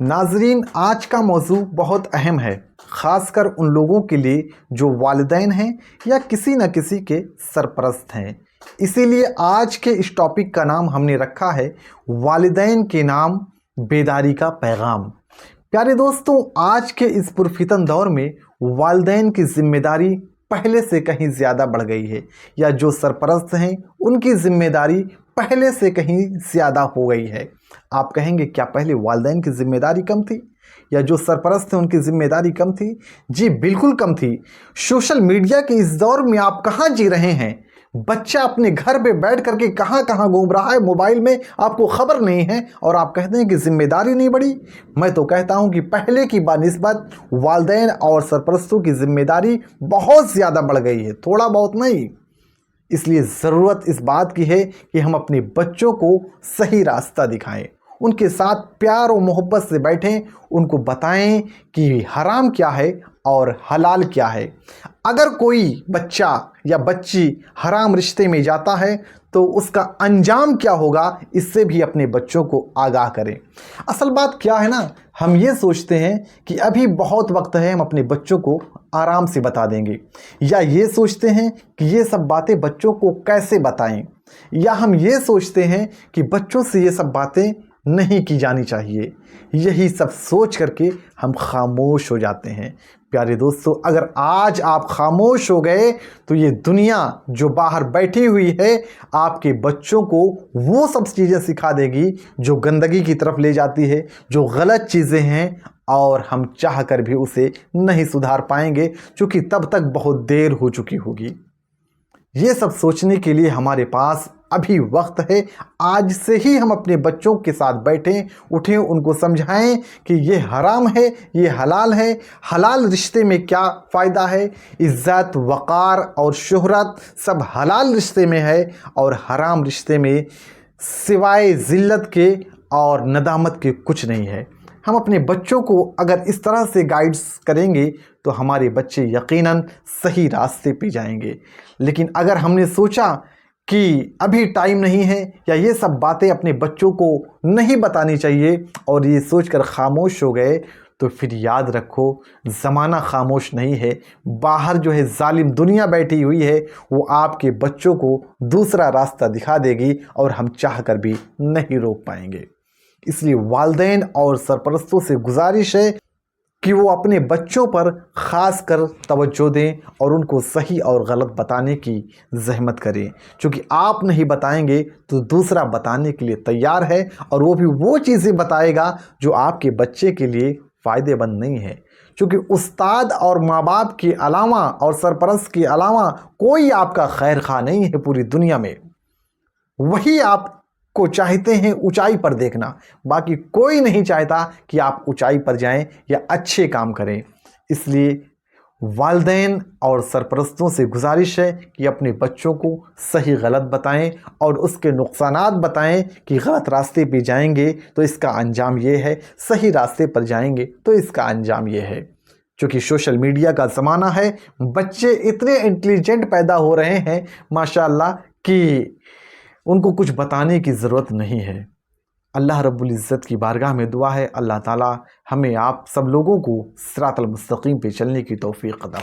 नाजरीन, आज का मौजू बहुत अहम है, ख़ासकर उन लोगों के लिए जो वालिदैन हैं या किसी न किसी के सरपरस्त हैं। इसीलिए आज के इस टॉपिक का नाम हमने रखा है वालिदैन के नाम बेदारी का पैगाम। प्यारे दोस्तों, आज के इस पुरफितन दौर में वालिदैन की ज़िम्मेदारी पहले से कहीं ज़्यादा बढ़ गई है, या जो सरपरस्त हैं उनकी ज़िम्मेदारी पहले से कहीं ज़्यादा हो गई है। आप कहेंगे, क्या पहले वालिदैन की ज़िम्मेदारी कम थी या जो सरपरस्त हैं उनकी ज़िम्मेदारी कम थी? जी बिल्कुल कम थी। सोशल मीडिया के इस दौर में आप कहाँ जी रहे हैं? बच्चा अपने घर पे बैठ करके कहाँ कहाँ घूम रहा है मोबाइल में, आपको खबर नहीं है, और आप कहते हैं कि ज़िम्मेदारी नहीं बढ़ी। मैं तो कहता हूँ कि पहले की बानिस्बत वालिदैन और सरपरस्तों की ज़िम्मेदारी बहुत ज़्यादा बढ़ गई है, थोड़ा बहुत नहीं। इसलिए ज़रूरत इस बात की है कि हम अपने बच्चों को सही रास्ता दिखाएं, उनके साथ प्यार और मोहब्बत से बैठें, उनको बताएं कि हराम क्या है और हलाल क्या है। अगर कोई बच्चा या बच्ची हराम रिश्ते में जाता है तो उसका अंजाम क्या होगा, इससे भी अपने बच्चों को आगाह करें। असल बात क्या है ना, हम ये सोचते हैं कि अभी बहुत वक्त है, हम अपने बच्चों को आराम से बता देंगे, या ये सोचते हैं कि ये सब बातें बच्चों को कैसे बताएं, या हम ये सोचते हैं कि बच्चों से ये सब बातें नहीं की जानी चाहिए। यही सब सोच करके हम खामोश हो जाते हैं। प्यारे दोस्तों, अगर आज आप खामोश हो गए तो ये दुनिया जो बाहर बैठी हुई है आपके बच्चों को वो सब चीज़ें सिखा देगी जो गंदगी की तरफ ले जाती है, जो गलत चीज़ें हैं, और हम चाह कर भी उसे नहीं सुधार पाएंगे, क्योंकि तब तक बहुत देर हो चुकी होगी। ये सब सोचने के लिए हमारे पास अभी वक्त है। आज से ही हम अपने बच्चों के साथ बैठें, उठें, उनको समझाएं कि ये हराम है, ये हलाल है। हलाल रिश्ते में क्या फ़ायदा है? इज़्ज़त, वक़ार और शोहरत सब हलाल रिश्ते में है, और हराम रिश्ते में सिवाय ज़िल्लत के और नदामत के कुछ नहीं है। हम अपने बच्चों को अगर इस तरह से गाइड्स करेंगे तो हमारे बच्चे यकीनन सही रास्ते पे जाएंगे। लेकिन अगर हमने सोचा कि अभी टाइम नहीं है, या ये सब बातें अपने बच्चों को नहीं बतानी चाहिए, और ये सोचकर खामोश हो गए, तो फिर याद रखो, ज़माना खामोश नहीं है। बाहर जो है जालिम दुनिया बैठी हुई है, वो आपके बच्चों को दूसरा रास्ता दिखा देगी, और हम चाह कर भी नहीं रोक पाएंगे। इसलिए वालिदैन और सरपरस्तों से गुजारिश है कि वो अपने बच्चों पर ख़ास कर तवज्जो दें और उनको सही और गलत बताने की ज़हमत करें, क्योंकि आप नहीं बताएंगे तो दूसरा बताने के लिए तैयार है, और वो भी वो चीज़ें बताएगा जो आपके बच्चे के लिए फ़ायदेमंद नहीं है। क्योंकि उस्ताद और माँ बाप के अलावा और सरपरस्त के अलावा कोई आपका खैर खा नहीं है पूरी दुनिया में। वही आप को चाहते हैं ऊंचाई पर देखना, बाकी कोई नहीं चाहता कि आप ऊंचाई पर जाएं या अच्छे काम करें। इसलिए वालिदैन और सरपरस्तों से गुजारिश है कि अपने बच्चों को सही गलत बताएं, और उसके नुकसानात बताएं कि गलत रास्ते पे जाएंगे तो इसका अंजाम ये है, सही रास्ते पर जाएंगे तो इसका अंजाम ये है। क्योंकि सोशल मीडिया का ज़माना है, बच्चे इतने इंटेलिजेंट पैदा हो रहे हैं माशाअल्लाह कि उनको कुछ बताने की ज़रूरत नहीं है। अल्लाह रब्बुल इज़्ज़त की बारगाह में दुआ है, अल्लाह ताला हमें आप सब लोगों को सिरातल मुस्तकीम पे चलने की तौफीक अता